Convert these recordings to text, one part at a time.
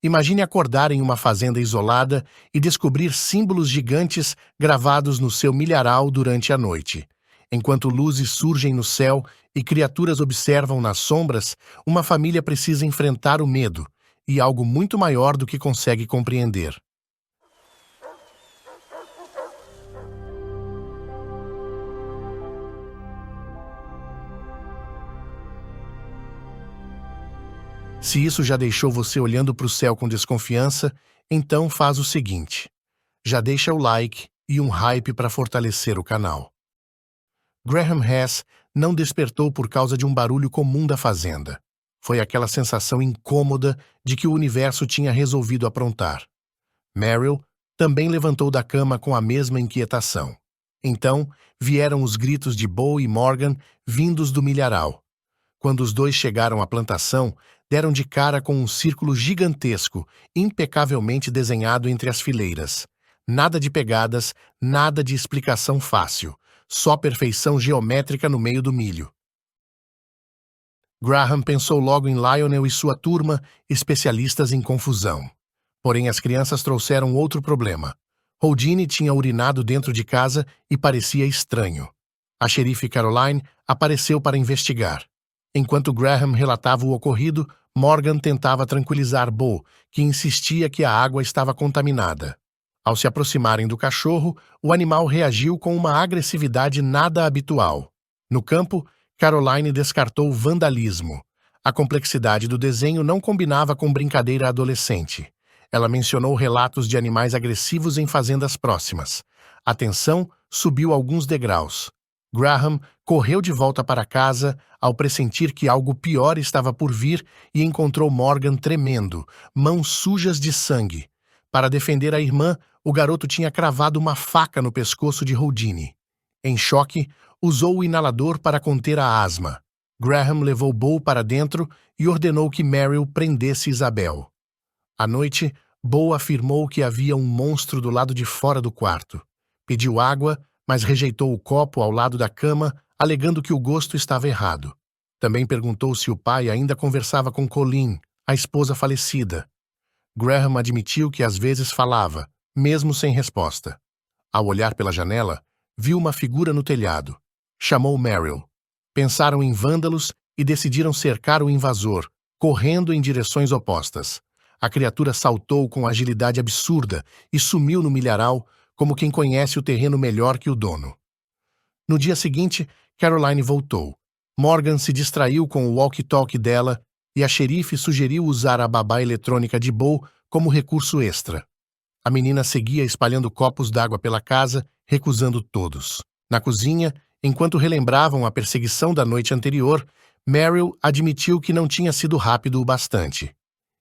Imagine acordar em uma fazenda isolada e descobrir símbolos gigantes gravados no seu milharal durante a noite. Enquanto luzes surgem no céu e criaturas observam nas sombras, uma família precisa enfrentar o medo e algo muito maior do que consegue compreender. Se isso já deixou você olhando para o céu com desconfiança, então faz o seguinte: já deixa o like e um hype para fortalecer o canal. Graham Hess não despertou por causa de um barulho comum da fazenda. Foi aquela sensação incômoda de que o universo tinha resolvido aprontar. Meryl também levantou da cama com a mesma inquietação. Então, vieram os gritos de Bo e Morgan vindos do milharal. Quando os dois chegaram à plantação, deram de cara com um círculo gigantesco, impecavelmente desenhado entre as fileiras. Nada de pegadas, nada de explicação fácil, só perfeição geométrica no meio do milho. Graham pensou logo em Lionel e sua turma, especialistas em confusão. Porém, as crianças trouxeram outro problema. Houdini tinha urinado dentro de casa e parecia estranho. A xerife Caroline apareceu para investigar. Enquanto Graham relatava o ocorrido, Morgan tentava tranquilizar Bo, que insistia que a água estava contaminada. Ao se aproximarem do cachorro, o animal reagiu com uma agressividade nada habitual. No campo, Caroline descartou vandalismo. A complexidade do desenho não combinava com brincadeira adolescente. Ela mencionou relatos de animais agressivos em fazendas próximas. A tensão subiu alguns degraus. Graham correu de volta para casa ao pressentir que algo pior estava por vir e encontrou Morgan tremendo, mãos sujas de sangue. Para defender a irmã, o garoto tinha cravado uma faca no pescoço de Houdini. Em choque, usou o inalador para conter a asma. Graham levou Bo para dentro e ordenou que Meryl prendesse Isabel. À noite, Bo afirmou que havia um monstro do lado de fora do quarto. Pediu água, mas rejeitou o copo ao lado da cama, alegando que o gosto estava errado. Também perguntou se o pai ainda conversava com Colleen, a esposa falecida. Graham admitiu que às vezes falava, mesmo sem resposta. Ao olhar pela janela, viu uma figura no telhado. Chamou Meryl. Pensaram em vândalos e decidiram cercar o invasor, correndo em direções opostas. A criatura saltou com agilidade absurda e sumiu no milharal, como quem conhece o terreno melhor que o dono. No dia seguinte, Caroline voltou. Morgan se distraiu com o walkie-talkie dela e a xerife sugeriu usar a babá eletrônica de Bo como recurso extra. A menina seguia espalhando copos d'água pela casa, recusando todos. Na cozinha, enquanto relembravam a perseguição da noite anterior, Meryl admitiu que não tinha sido rápido o bastante.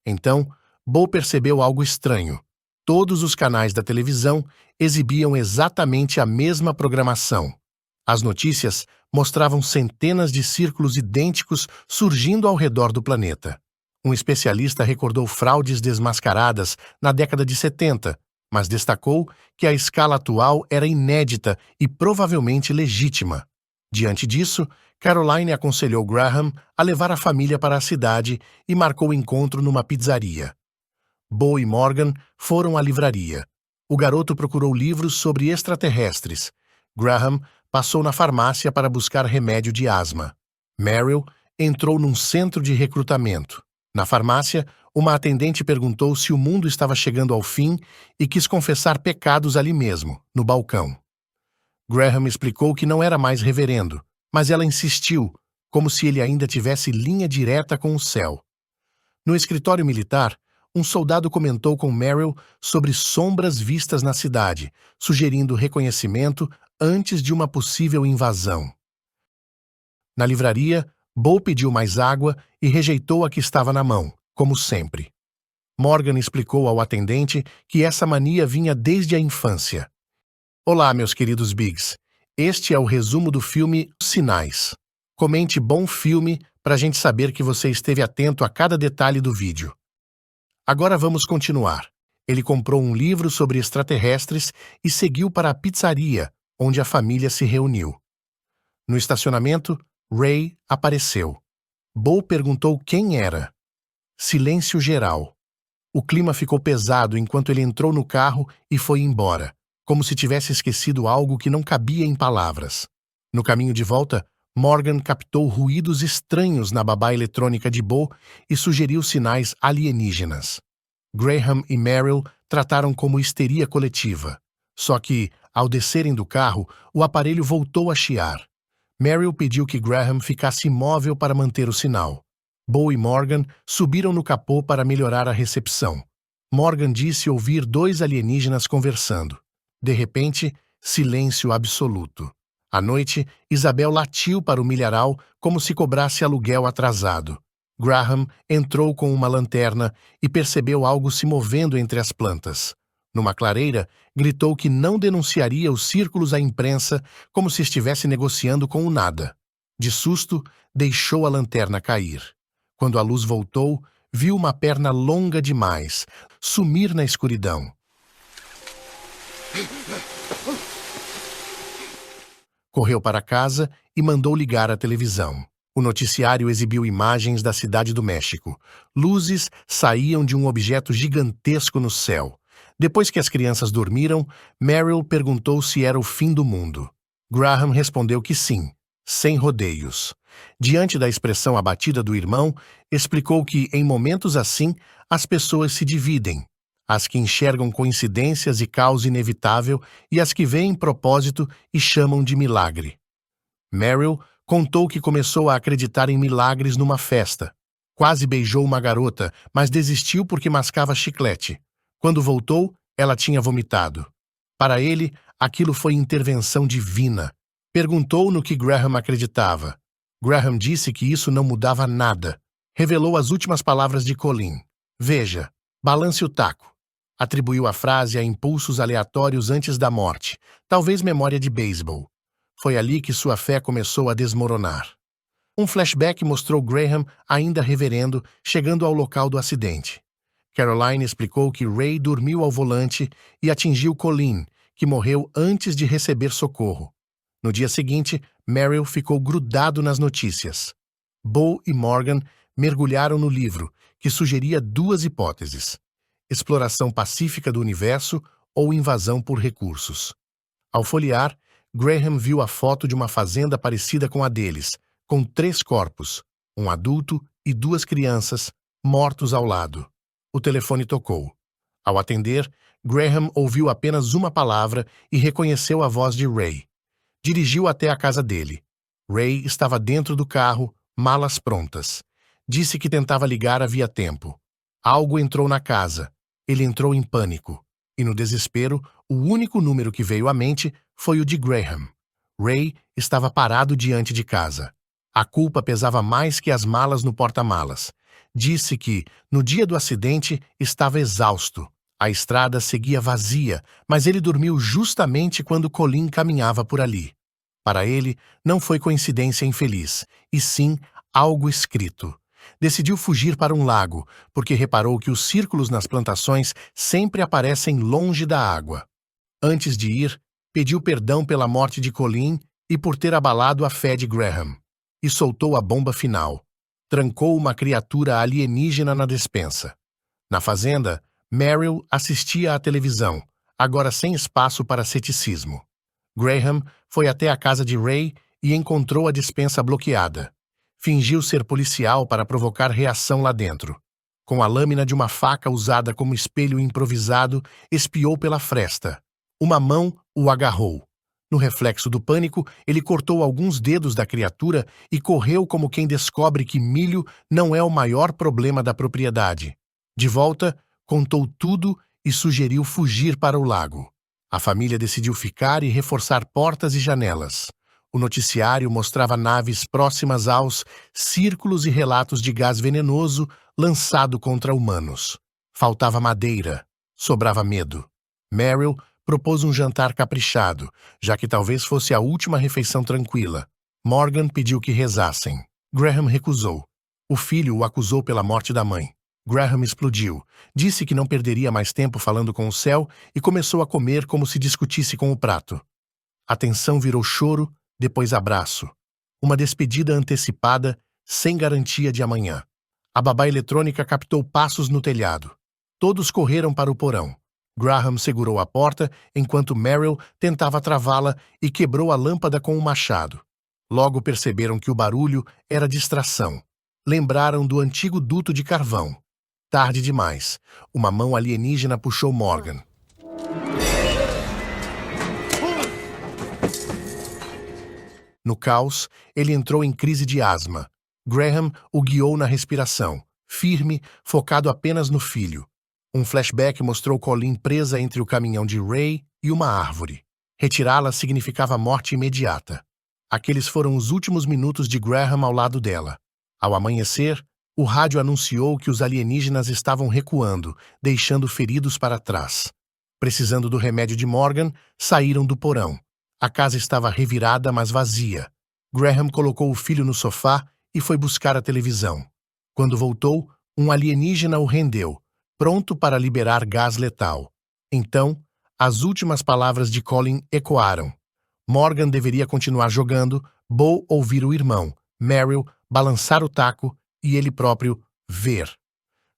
Então, Bo percebeu algo estranho. Todos os canais da televisão exibiam exatamente a mesma programação. As notícias mostravam centenas de círculos idênticos surgindo ao redor do planeta. Um especialista recordou fraudes desmascaradas na década de 70, mas destacou que a escala atual era inédita e provavelmente legítima. Diante disso, Caroline aconselhou Graham a levar a família para a cidade e marcou o encontro numa pizzaria. Bo e Morgan foram à livraria. O garoto procurou livros sobre extraterrestres. Graham passou na farmácia para buscar remédio de asma. Meryl entrou num centro de recrutamento. Na farmácia, uma atendente perguntou se o mundo estava chegando ao fim e quis confessar pecados ali mesmo, no balcão. Graham explicou que não era mais reverendo, mas ela insistiu, como se ele ainda tivesse linha direta com o céu. No escritório militar, um soldado comentou com Meryl sobre sombras vistas na cidade, sugerindo reconhecimento antes de uma possível invasão. Na livraria, Bo pediu mais água e rejeitou a que estava na mão, como sempre. Morgan explicou ao atendente que essa mania vinha desde a infância. Olá, meus queridos Bigs. Este é o resumo do filme Os Sinais. Comente bom filme para a gente saber que você esteve atento a cada detalhe do vídeo. Agora vamos continuar. Ele comprou um livro sobre extraterrestres e seguiu para a pizzaria, onde a família se reuniu. No estacionamento, Ray apareceu. Bo perguntou quem era. Silêncio geral. O clima ficou pesado enquanto ele entrou no carro e foi embora, como se tivesse esquecido algo que não cabia em palavras. No caminho de volta, Morgan captou ruídos estranhos na babá eletrônica de Bo e sugeriu sinais alienígenas. Graham e Meryl trataram como histeria coletiva. Só que, ao descerem do carro, o aparelho voltou a chiar. Meryl pediu que Graham ficasse imóvel para manter o sinal. Bo e Morgan subiram no capô para melhorar a recepção. Morgan disse ouvir dois alienígenas conversando. De repente, silêncio absoluto. À noite, Isabel latiu para o milharal como se cobrasse aluguel atrasado. Graham entrou com uma lanterna e percebeu algo se movendo entre as plantas. Numa clareira, gritou que não denunciaria os círculos à imprensa como se estivesse negociando com o nada. De susto, deixou a lanterna cair. Quando a luz voltou, viu uma perna longa demais, sumir na escuridão. Correu para casa e mandou ligar a televisão. O noticiário exibiu imagens da cidade do México. Luzes saíam de um objeto gigantesco no céu. Depois que as crianças dormiram, Meryl perguntou se era o fim do mundo. Graham respondeu que sim, sem rodeios. Diante da expressão abatida do irmão, explicou que, em momentos assim, as pessoas se dividem. As que enxergam coincidências e causa inevitável e as que veem propósito e chamam de milagre. Meryl contou que começou a acreditar em milagres numa festa. Quase beijou uma garota, mas desistiu porque mascava chiclete. Quando voltou, ela tinha vomitado. Para ele, aquilo foi intervenção divina. Perguntou no que Graham acreditava. Graham disse que isso não mudava nada. Revelou as últimas palavras de Colleen. Veja, balance o taco. Atribuiu a frase a impulsos aleatórios antes da morte, talvez memória de beisebol. Foi ali que sua fé começou a desmoronar. Um flashback mostrou Graham ainda reverendo, chegando ao local do acidente. Caroline explicou que Ray dormiu ao volante e atingiu Colleen, que morreu antes de receber socorro. No dia seguinte, Meryl ficou grudado nas notícias. Bo e Morgan mergulharam no livro, que sugeria duas hipóteses: exploração pacífica do universo ou invasão por recursos. Ao folhear, Graham viu a foto de uma fazenda parecida com a deles, com 3 corpos, um adulto e 2 crianças, mortos ao lado. O telefone tocou. Ao atender, Graham ouviu apenas uma palavra e reconheceu a voz de Ray. Dirigiu até a casa dele. Ray estava dentro do carro, malas prontas. Disse que tentava ligar havia tempo. Algo entrou na casa. Ele entrou em pânico. E no desespero, o único número que veio à mente foi o de Graham. Ray estava parado diante de casa. A culpa pesava mais que as malas no porta-malas. Disse que, no dia do acidente, estava exausto. A estrada seguia vazia, mas ele dormiu justamente quando Colleen caminhava por ali. Para ele, não foi coincidência infeliz, e sim algo escrito. Decidiu fugir para um lago, porque reparou que os círculos nas plantações sempre aparecem longe da água. Antes de ir, pediu perdão pela morte de Colleen e por ter abalado a fé de Graham. E soltou a bomba final. Trancou uma criatura alienígena na despensa. Na fazenda, Meryl assistia à televisão, agora sem espaço para ceticismo. Graham foi até a casa de Ray e encontrou a despensa bloqueada. Fingiu ser policial para provocar reação lá dentro. Com a lâmina de uma faca usada como espelho improvisado, espiou pela fresta. Uma mão o agarrou. No reflexo do pânico, ele cortou alguns dedos da criatura e correu como quem descobre que milho não é o maior problema da propriedade. De volta, contou tudo e sugeriu fugir para o lago. A família decidiu ficar e reforçar portas e janelas. O noticiário mostrava naves próximas aos círculos e relatos de gás venenoso lançado contra humanos. Faltava madeira. Sobrava medo. Meryl propôs um jantar caprichado, já que talvez fosse a última refeição tranquila. Morgan pediu que rezassem. Graham recusou. O filho o acusou pela morte da mãe. Graham explodiu, disse que não perderia mais tempo falando com o céu e começou a comer como se discutisse com o prato. A tensão virou choro, depois abraço. Uma despedida antecipada, sem garantia de amanhã. A babá eletrônica captou passos no telhado. Todos correram para o porão. Graham segurou a porta enquanto Meryl tentava travá-la e quebrou a lâmpada com um machado. Logo perceberam que o barulho era distração. Lembraram do antigo duto de carvão. Tarde demais. Uma mão alienígena puxou Morgan. No caos, ele entrou em crise de asma. Graham o guiou na respiração, firme, focado apenas no filho. Um flashback mostrou Colleen presa entre o caminhão de Ray e uma árvore. Retirá-la significava morte imediata. Aqueles foram os últimos minutos de Graham ao lado dela. Ao amanhecer, o rádio anunciou que os alienígenas estavam recuando, deixando feridos para trás. Precisando do remédio de Morgan, saíram do porão. A casa estava revirada, mas vazia. Graham colocou o filho no sofá e foi buscar a televisão. Quando voltou, um alienígena o rendeu, pronto para liberar gás letal. Então, as últimas palavras de Colleen ecoaram. Morgan deveria continuar jogando, Bo ouvir o irmão, Meryl balançar o taco e ele próprio ver.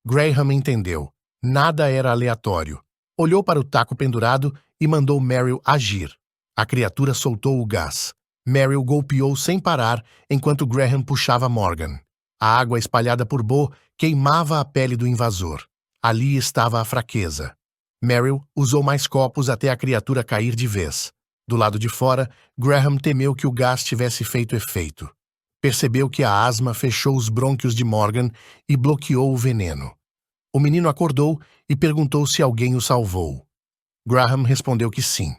Graham entendeu. Nada era aleatório. Olhou para o taco pendurado e mandou Meryl agir. A criatura soltou o gás. Meryl golpeou sem parar enquanto Graham puxava Morgan. A água espalhada por Bo queimava a pele do invasor. Ali estava a fraqueza. Meryl usou mais copos até a criatura cair de vez. Do lado de fora, Graham temeu que o gás tivesse feito efeito. Percebeu que a asma fechou os brônquios de Morgan e bloqueou o veneno. O menino acordou e perguntou se alguém o salvou. Graham respondeu que sim.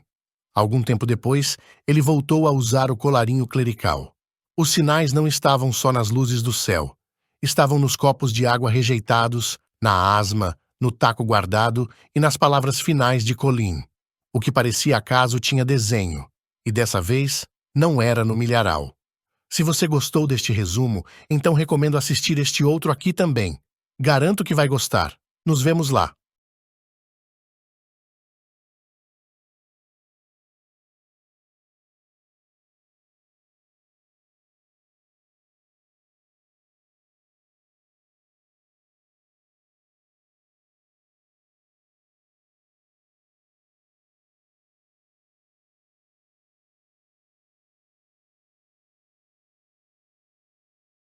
Algum tempo depois, ele voltou a usar o colarinho clerical. Os sinais não estavam só nas luzes do céu. Estavam nos copos de água rejeitados, na asma, no taco guardado e nas palavras finais de Colleen. O que parecia acaso tinha desenho, e dessa vez não era no milharal. Se você gostou deste resumo, então recomendo assistir este outro aqui também. Garanto que vai gostar. Nos vemos lá.